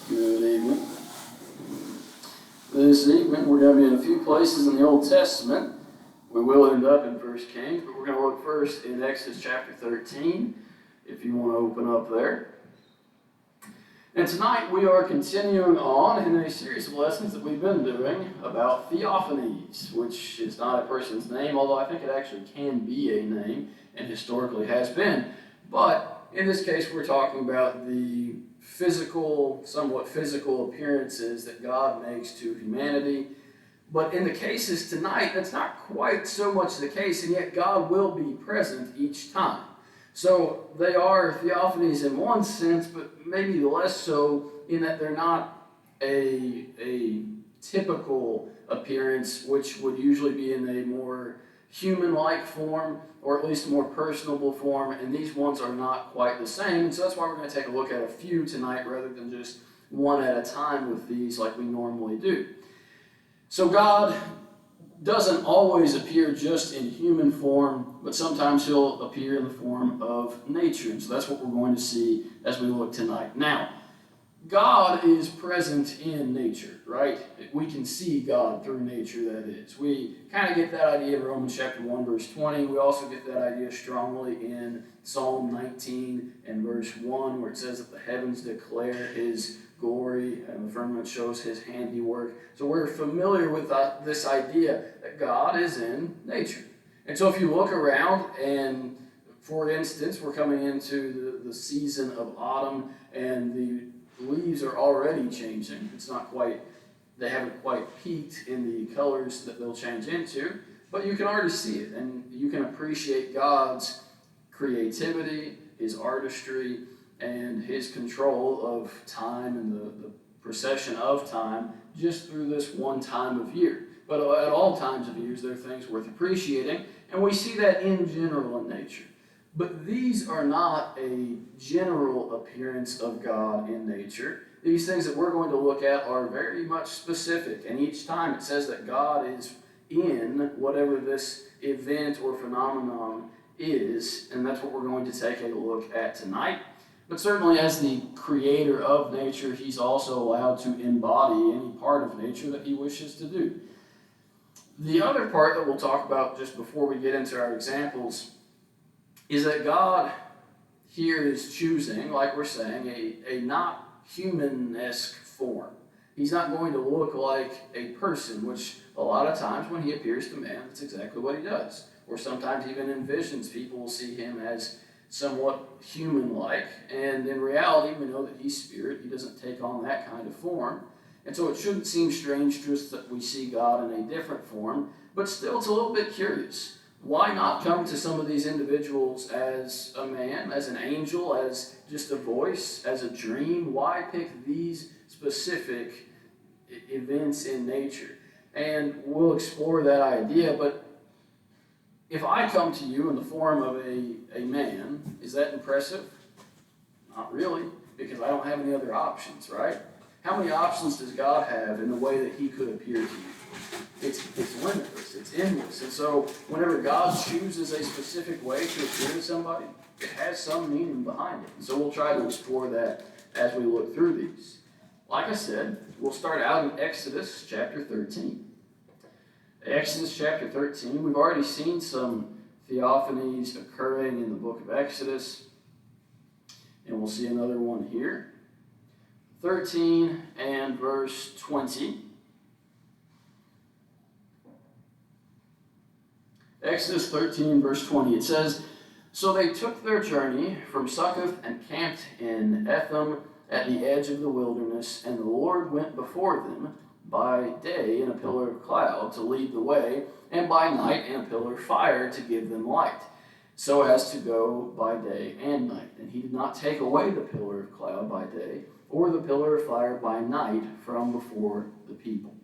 Good evening. This evening we're going to be in a few places in the Old Testament. We will end up in 1 Kings, but we're going to look first in Exodus chapter 13, if you want to open up there. And tonight we are continuing on in a series of lessons that we've been doing about Theophanies, which is not a person's name, although I think it actually can be a name, and historically has been. But in this case we're talking about the somewhat physical appearances that God makes to humanity. But in the cases tonight, that's not quite so much the case, and yet God will be present each time. So they are theophanies in one sense, but maybe less so in that they're not a typical appearance, which would usually be in a more human-like form, or at least a more personable form, and these ones are not quite the same. And so that's why we're going to take a look at a few tonight rather than just one at a time with these like we normally do. So God doesn't always appear just in human form, but sometimes he'll appear in the form of nature. And so that's what we're going to see as we look tonight. Now, God is present in nature, right? We can see God through nature, that is. We kind of get that idea in Romans chapter 1, verse 20. We also get that idea strongly in Psalm 19 and verse 1, where it says that the heavens declare his glory and the firmament shows his handiwork. So we're familiar with this idea that God is in nature. And so if you look around and, for instance, we're coming into the season of autumn and the leaves are already changing. They haven't quite peaked in the colors that they'll change into, but you can already see it, and you can appreciate God's creativity, his artistry, and his control of time and the procession of time just through this one time of year. But at all times of years, there are things worth appreciating, and we see that in general in nature. But these are not a general appearance of God in nature. These things that we're going to look at are very much specific, and each time it says that God is in whatever this event or phenomenon is, and that's what we're going to take a look at tonight. But certainly as the creator of nature, he's also allowed to embody any part of nature that he wishes to do. The other part that we'll talk about just before we get into our examples is that God here is choosing, like we're saying, a not human-esque form. He's not going to look like a person, which a lot of times when he appears to man, that's exactly what he does. Or sometimes even in visions, people will see him as somewhat human-like, and in reality, we know that he's spirit. He doesn't take on that kind of form. And so it shouldn't seem strange to us that we see God in a different form, but still it's a little bit curious. Why not come to some of these individuals as a man, as an angel, as just a voice, as a dream? Why pick these specific events in nature? And we'll explore that idea, but if I come to you in the form of a man, is that impressive? Not really, because I don't have any other options, right? How many options does God have in the way that he could appear to you? It's limitless, it's endless. And so whenever God chooses a specific way to appear to somebody, it has some meaning behind it. And so we'll try to explore that as we look through these. Like I said, we'll start out in Exodus chapter 13. Exodus chapter 13, we've already seen some theophanies occurring in the book of Exodus, and we'll see another one here. 13 and verse 20. Exodus 13, verse 20, it says, "So they took their journey from Succoth and camped in Etham at the edge of the wilderness, and the Lord went before them by day in a pillar of cloud to lead the way, and by night in a pillar of fire to give them light, so as to go by day and night. And he did not take away the pillar of cloud by day, or the pillar of fire by night from before the people."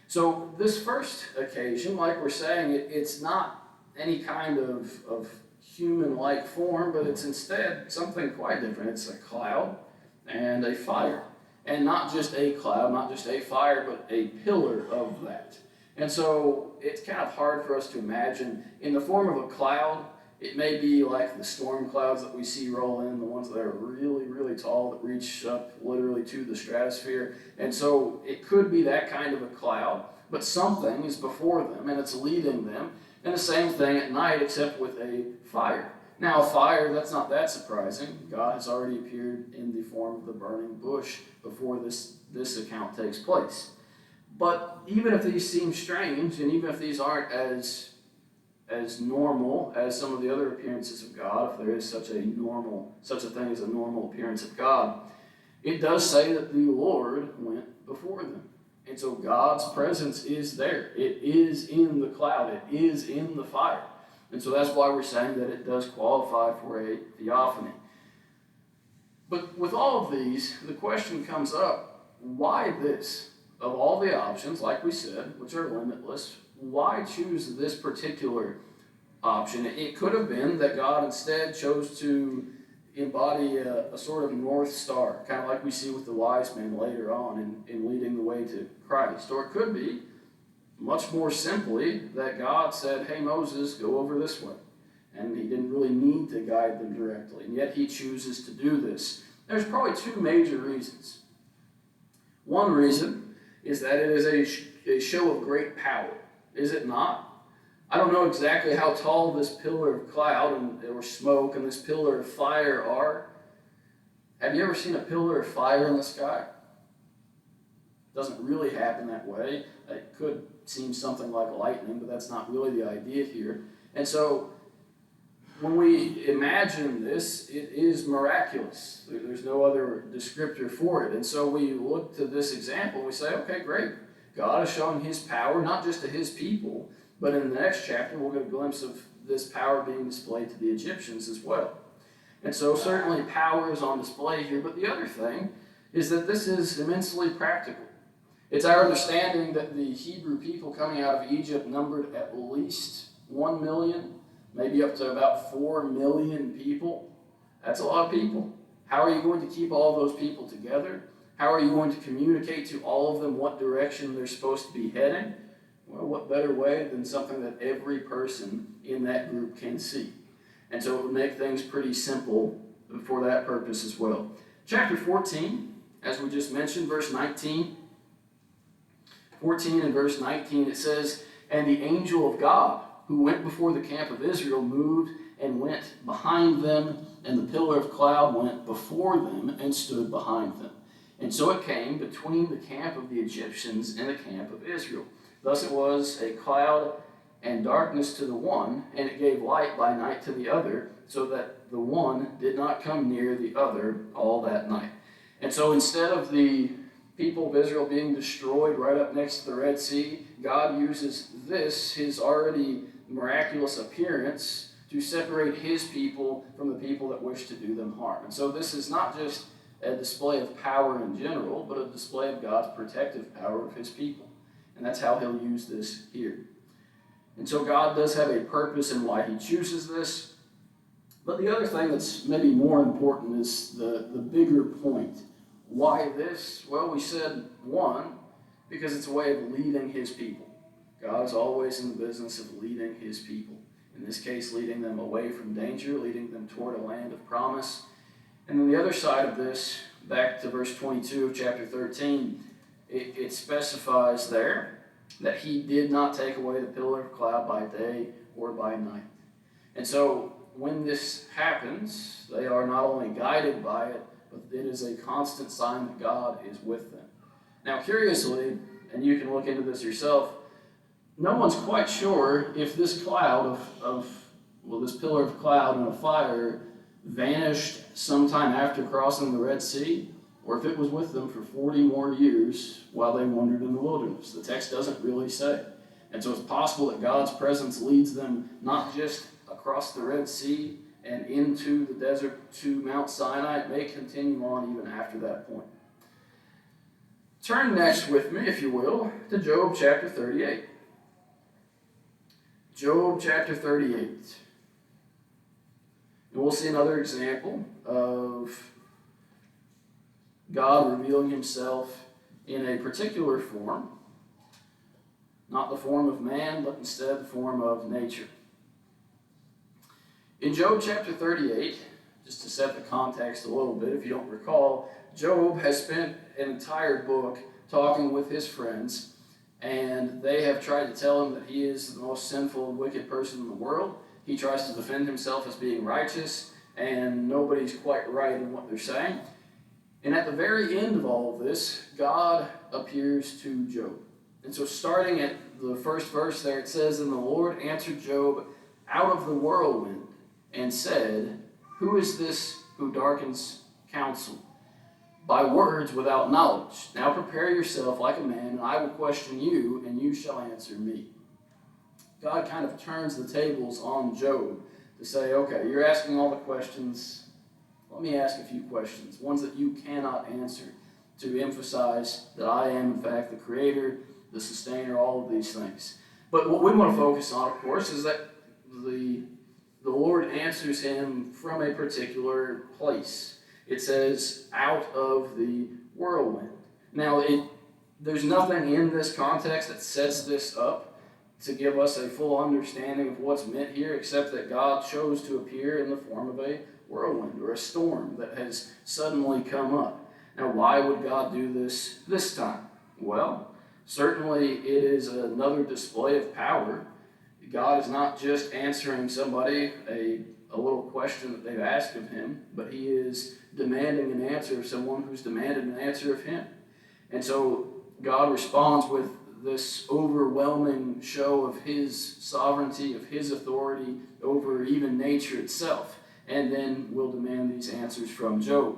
So this first occasion, like we're saying, it's not any kind of human-like form, but it's instead something quite different. It's a cloud and a fire. And not just a cloud, not just a fire, but a pillar of that. And so it's kind of hard for us to imagine. In the form of a cloud, It may be like the storm clouds that we see roll in, the ones that are really, really tall that reach up literally to the stratosphere. And so it could be that kind of a cloud, but something is before them and it's leading them. And the same thing at night, except with a fire. Now, a fire, that's not that surprising. God has already appeared in the form of the burning bush before this account takes place. But even if these seem strange, and even if these aren't as normal as some of the other appearances of God, if there is such a thing as a normal appearance of God, it does say that the Lord went before them. And so God's presence is there. It is in the cloud. It is in the fire. And so that's why we're saying that it does qualify for a theophany. But with all of these, the question comes up, why this? Of all the options, like we said, which are limitless, why choose this particular option? It could have been that God instead chose to embody a sort of north star, kind of like we see with the wise men later on in leading the way to Christ. Or it could be, much more simply, that God said, hey, Moses, go over this way. And he didn't really need to guide them directly, and yet he chooses to do this. There's probably two major reasons. One reason is that it is a show of great power. Is it not? I don't know exactly how tall this pillar of cloud or smoke and this pillar of fire are. Have you ever seen a pillar of fire in the sky? It doesn't really happen that way. It could seem something like lightning, but that's not really the idea here. And so when we imagine this, it is miraculous. There's no other descriptor for it. And so we look to this example and we say, okay, great. God is showing his power, not just to his people, but in the next chapter, we'll get a glimpse of this power being displayed to the Egyptians as well. And so certainly power is on display here, but the other thing is that this is immensely practical. It's our understanding that the Hebrew people coming out of Egypt numbered at least 1 million, maybe up to about 4 million people. That's a lot of people. How are you going to keep all those people together? How are you going to communicate to all of them what direction they're supposed to be heading? Well, what better way than something that every person in that group can see? And so it would make things pretty simple for that purpose as well. Chapter 14, as we just mentioned, verse 19. 14 and verse 19, it says, and the angel of God, who went before the camp of Israel, moved and went behind them, and the pillar of cloud went before them and stood behind them. And so it came between the camp of the Egyptians and the camp of Israel. Thus it was a cloud and darkness to the one, and it gave light by night to the other, so that the one did not come near the other all that night. And so instead of the people of Israel being destroyed right up next to the Red Sea, God uses this, his already miraculous appearance, to separate his people from the people that wish to do them harm. And so this is not just a display of power in general, but a display of God's protective power of his people. And that's how he'll use this here. And so God does have a purpose in why he chooses this. But the other thing that's maybe more important is the bigger point. Why this? Well, we said, one, because it's a way of leading his people. God is always in the business of leading his people. In this case, leading them away from danger, leading them toward a land of promise. And then the other side of this, back to verse 22 of chapter 13, it specifies there that he did not take away the pillar of cloud by day or by night. And so when this happens, they are not only guided by it, but it is a constant sign that God is with them. Now, curiously, and you can look into this yourself, no one's quite sure if this cloud this pillar of cloud and of fire vanished sometime after crossing the Red Sea, or if it was with them for 40 more years while they wandered in the wilderness. The text doesn't really say. And so it's possible that God's presence leads them not just across the Red Sea and into the desert to Mount Sinai. It may continue on even after that point. Turn next with me, if you will, to Job chapter 38. Job chapter 38. And we'll see another example of God revealing himself in a particular form, not the form of man, but instead the form of nature. In Job chapter 38, just to set the context a little bit, if you don't recall, Job has spent an entire book talking with his friends, and they have tried to tell him that he is the most sinful and wicked person in the world. He tries to defend himself as being righteous, and nobody's quite right in what they're saying. And at the very end of all of this, God appears to Job. And so starting at the first verse there, it says, "And the Lord answered Job out of the whirlwind and said, Who is this who darkens counsel by words without knowledge? Now prepare yourself like a man, and I will question you, and you shall answer me." God kind of turns the tables on Job to say, okay, you're asking all the questions. Let me ask a few questions, ones that you cannot answer, to emphasize that I am, in fact, the creator, the sustainer, all of these things. But what we want to focus on, of course, is that the Lord answers him from a particular place. It says, out of the whirlwind. Now, there's nothing in this context that sets this up to give us a full understanding of what's meant here, except that God chose to appear in the form of a whirlwind or a storm that has suddenly come up. Now, why would God do this time? Well, certainly it is another display of power. God is not just answering somebody a little question that they've asked of him, but he is demanding an answer of someone who's demanded an answer of him. And so God responds with this overwhelming show of his sovereignty, of his authority over even nature itself, and then will demand these answers from Job.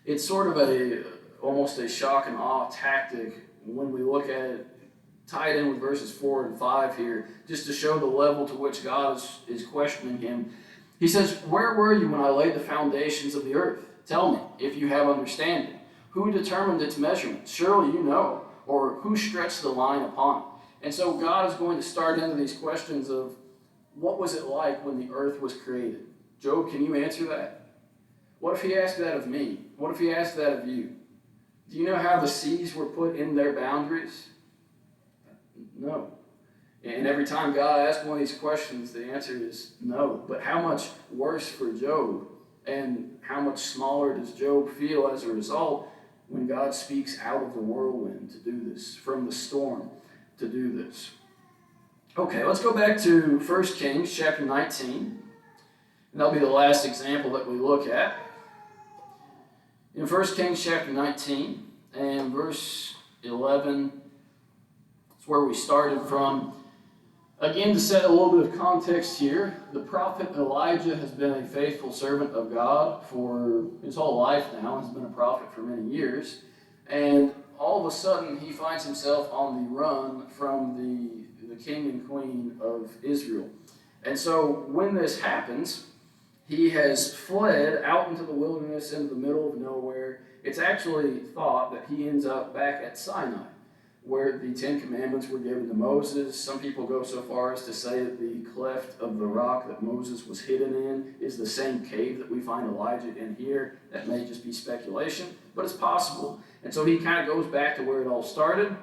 It's sort of almost a shock and awe tactic when we look at it, tied in with verses 4 and 5 here, just to show the level to which God is questioning him. He says, "Where were you when I laid the foundations of the earth? Tell me, if you have understanding. Who determined its measurements? Surely you know. Or who stretched the line upon it?" And so God is going to start into these questions of, what was it like when the earth was created? Job, can you answer that? What if he asked that of me? What if he asked that of you? Do you know how the seas were put in their boundaries? No. And every time God asks one of these questions, the answer is no. But how much worse for Job, and how much smaller does Job feel as a result when God speaks out of the whirlwind to do this, from the storm to do this? Okay, let's go back to 1 Kings chapter 19. And that'll be the last example that we look at. In 1 Kings chapter 19 and verse 11, it's where we started from. Again, to set a little bit of context here, the prophet Elijah has been a faithful servant of God for his whole life now. He's been a prophet for many years. And all of a sudden, he finds himself on the run from the king and queen of Israel. And so when this happens, he has fled out into the wilderness, into the middle of nowhere. It's actually thought that he ends up back at Sinai, where the Ten Commandments were given to Moses. Some people go so far as to say that the cleft of the rock that Moses was hidden in is the same cave that we find Elijah in here. That may just be speculation, but it's possible. And so he kind of goes back to where it all started.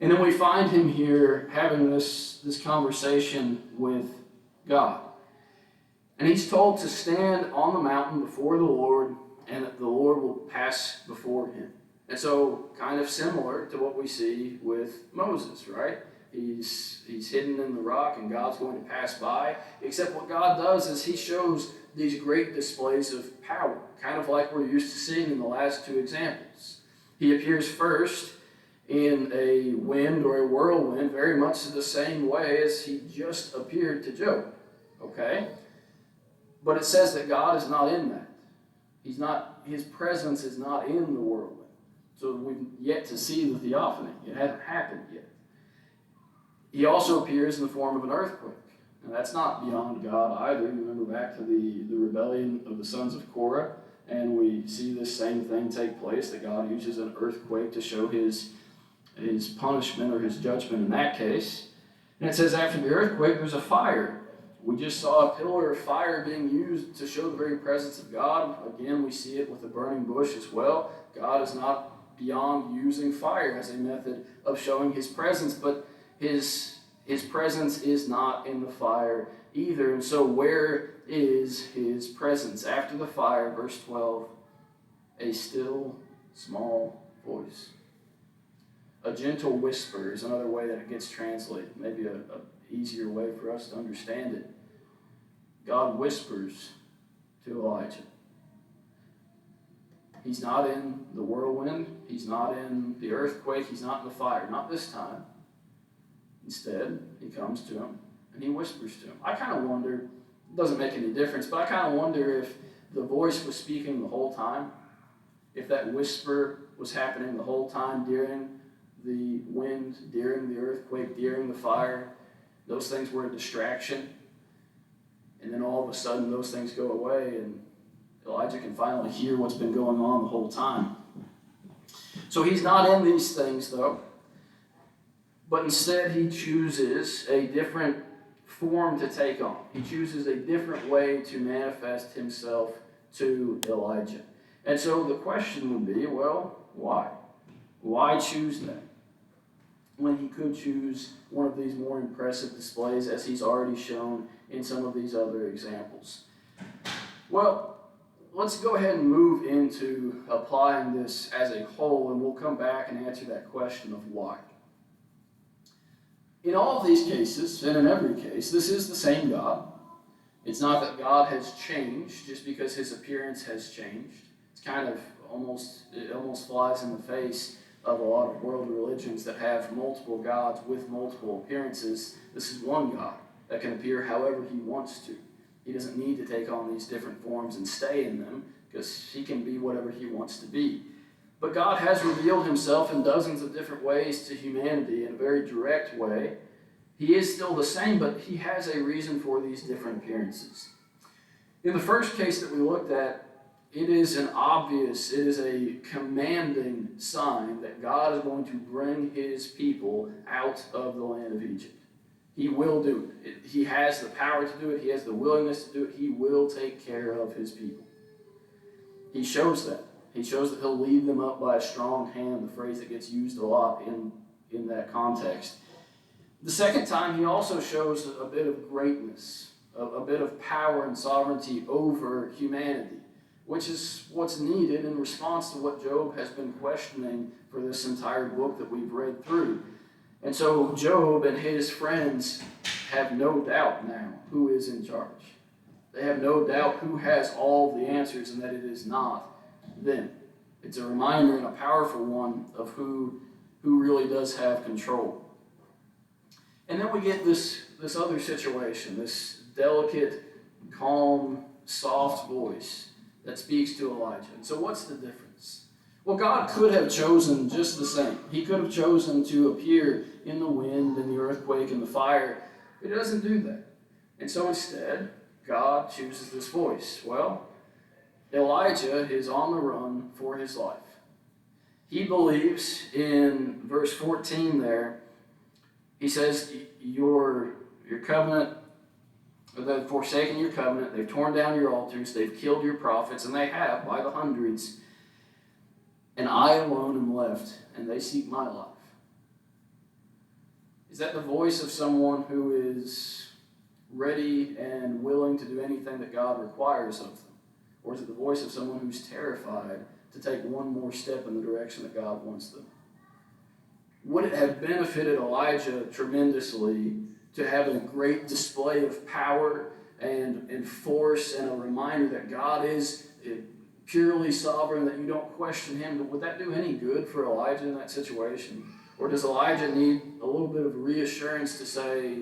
And then we find him here having this conversation with God. And he's told to stand on the mountain before the Lord, and that the Lord will pass before him. And so, kind of similar to what we see with Moses, right? He's hidden in the rock, and God's going to pass by. Except what God does is he shows these great displays of power, kind of like we're used to seeing in the last two examples. He appears first in a wind or a whirlwind, very much the same way as he just appeared to Job. Okay? But it says that God is not in that. His presence is not in the whirlwind. So we've yet to see the theophany. It hasn't happened yet. He also appears in the form of an earthquake. And that's not beyond God either. Remember back to the rebellion of the sons of Korah, and we see this same thing take place, that God uses an earthquake to show his punishment or his judgment in that case. And it says after the earthquake, there's a fire. We just saw a pillar of fire being used to show the very presence of God. Again, we see it with the burning bush as well. God is not beyond using fire as a method of showing his presence, but his presence is not in the fire either. And so where is his presence? After the fire, verse 12, a still small voice. A gentle whisper is another way that it gets translated, maybe a easier way for us to understand it. God whispers to Elijah. He's not in the whirlwind. He's not in the earthquake. He's not in the fire. Not this time. Instead, he comes to him and he whispers to him. I kind of wonder, it doesn't make any difference, but I kind of wonder if the voice was speaking the whole time, if that whisper was happening the whole time during the wind, during the earthquake, during the fire. Those things were a distraction. And then all of a sudden those things go away and Elijah can finally hear what's been going on the whole time. So he's not in these things though, but instead he chooses a different form to take on. He chooses a different way to manifest himself to Elijah. And so the question would be, well, why? Why choose that? When he could choose one of these more impressive displays as he's already shown in some of these other examples. Well, let's go ahead and move into applying this as a whole, and we'll come back and answer that question of why. In all of these cases, and in every case, this is the same God. It's not that God has changed just because his appearance has changed. It's kind of it almost flies in the face of a lot of world religions that have multiple gods with multiple appearances. This is one God that can appear however he wants to. He doesn't need to take on these different forms and stay in them because he can be whatever he wants to be. But God has revealed himself in dozens of different ways to humanity in a very direct way. He is still the same, but he has a reason for these different appearances. In the first case that we looked at, it is a commanding sign that God is going to bring his people out of the land of Egypt. He will do it. He has the power to do it. He has the willingness to do it. He will take care of his people. He shows that. He shows that he'll lead them up by a strong hand, the phrase that gets used a lot in that context. The second time, he also shows a bit of greatness, a bit of power and sovereignty over humanity, which is what's needed in response to what Job has been questioning for this entire book that we've read through. And so Job and his friends have no doubt now who is in charge. They have no doubt who has all the answers and that it is not them. It's a reminder and a powerful one of who really does have control. And then we get this other situation, this delicate, calm, soft voice that speaks to Elijah. And so what's the difference? Well, God could have chosen just the same. He could have chosen to appear in the wind, in the earthquake, in the fire. But he doesn't do that. And so instead, God chooses this voice. Well, Elijah is on the run for his life. He believes in verse 14 there, he says, your covenant, they've forsaken your covenant, they've torn down your altars, they've killed your prophets, and they have by the hundreds. And I alone am left, and they seek my life. Is that the voice of someone who is ready and willing to do anything that God requires of them? Or is it the voice of someone who's terrified to take one more step in the direction that God wants them? Would it have benefited Elijah tremendously to have a great display of power and force and a reminder that God is purely sovereign, that you don't question him? Would that do any good for Elijah in that situation? Or does Elijah need a little bit of reassurance to say,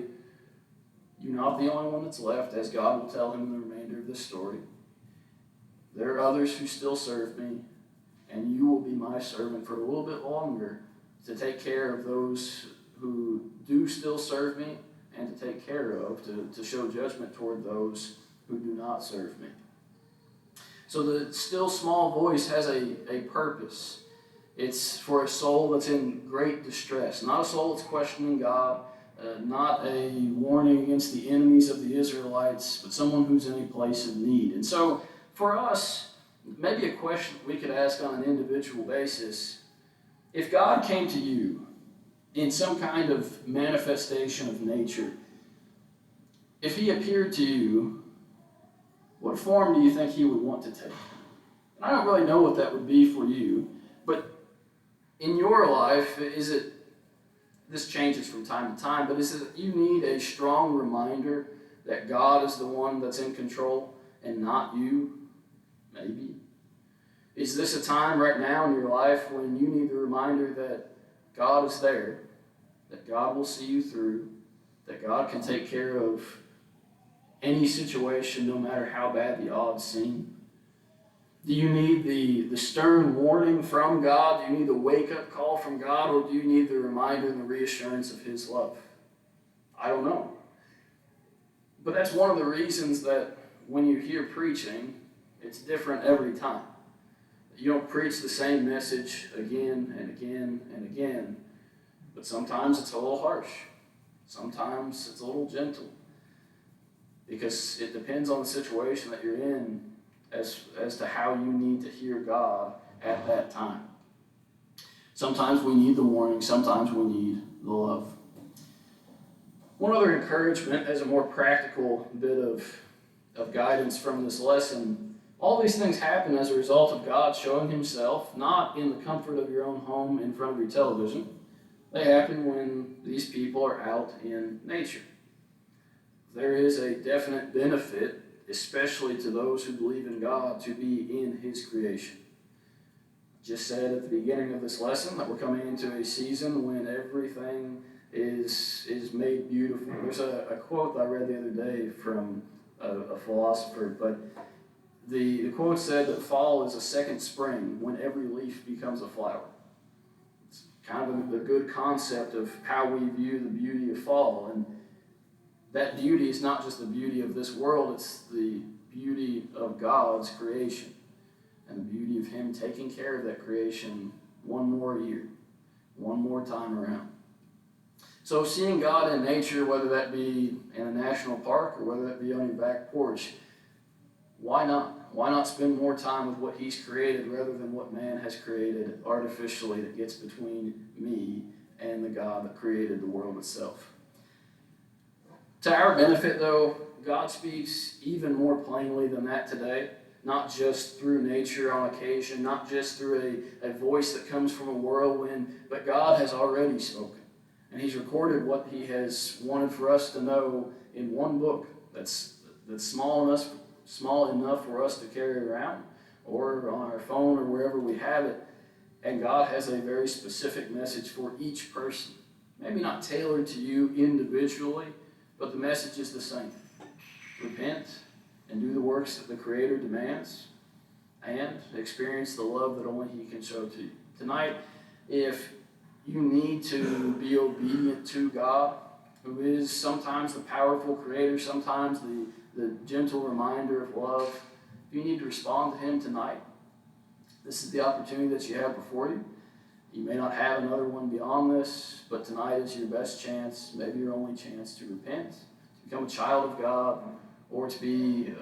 you're not the only one that's left, as God will tell him in the remainder of this story. There are others who still serve me, and you will be my servant for a little bit longer to take care of those who do still serve me and to take care of, to show judgment toward those who do not serve me. So the still small voice has a purpose. It's for a soul that's in great distress, not a soul that's questioning God, not a warning against the enemies of the Israelites, but someone who's in a place of need. And so for us, maybe a question we could ask on an individual basis, if God came to you in some kind of manifestation of nature, if he appeared to you, what form do you think he would want to take? And I don't really know what that would be for you, but in your life, this changes from time to time, but is it you need a strong reminder that God is the one that's in control and not you? Maybe. Is this a time right now in your life when you need the reminder that God is there, that God will see you through, that God can take care of any situation, no matter how bad the odds seem? Do you need the stern warning from God? Do you need the wake-up call from God? Or do you need the reminder and the reassurance of His love? I don't know. But that's one of the reasons that when you hear preaching, it's different every time. You don't preach the same message again and again and again, but sometimes it's a little harsh. Sometimes it's a little gentle. Because it depends on the situation that you're in as to how you need to hear God at that time. Sometimes we need the warning, sometimes we need the love. One other encouragement as a more practical bit of guidance from this lesson, all these things happen as a result of God showing Himself, not in the comfort of your own home in front of your television. They happen when these people are out in nature. There is a definite benefit, especially to those who believe in God, to be in His creation. Just said at the beginning of this lesson that we're coming into a season when everything is made beautiful. There's a quote that I read the other day from a philosopher, but the quote said that fall is a second spring when every leaf becomes a flower. It's kind of a good concept of how we view the beauty of fall. And that beauty is not just the beauty of this world, it's the beauty of God's creation and the beauty of Him taking care of that creation one more year, one more time around. So seeing God in nature, whether that be in a national park or whether that be on your back porch, why not? Why not spend more time with what He's created rather than what man has created artificially that gets between me and the God that created the world itself? To our benefit, though, God speaks even more plainly than that today, not just through nature on occasion, not just through a voice that comes from a whirlwind, but God has already spoken. And He's recorded what He has wanted for us to know in one book that's small enough for us to carry around, or on our phone or wherever we have it. And God has a very specific message for each person. Maybe not tailored to you individually, but the message is the same. Repent and do the works that the Creator demands, and experience the love that only He can show to you. Tonight, if you need to be obedient to God, who is sometimes the powerful Creator, sometimes the gentle reminder of love, if you need to respond to Him tonight, this is the opportunity that you have before you. You may not have another one beyond this, but tonight is your best chance, maybe your only chance, to repent, to become a child of God, or to be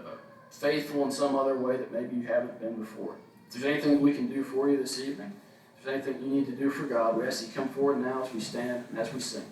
faithful in some other way that maybe you haven't been before. If there's anything we can do for you this evening, if there's anything you need to do for God, we ask you to come forward now as we stand and as we sing.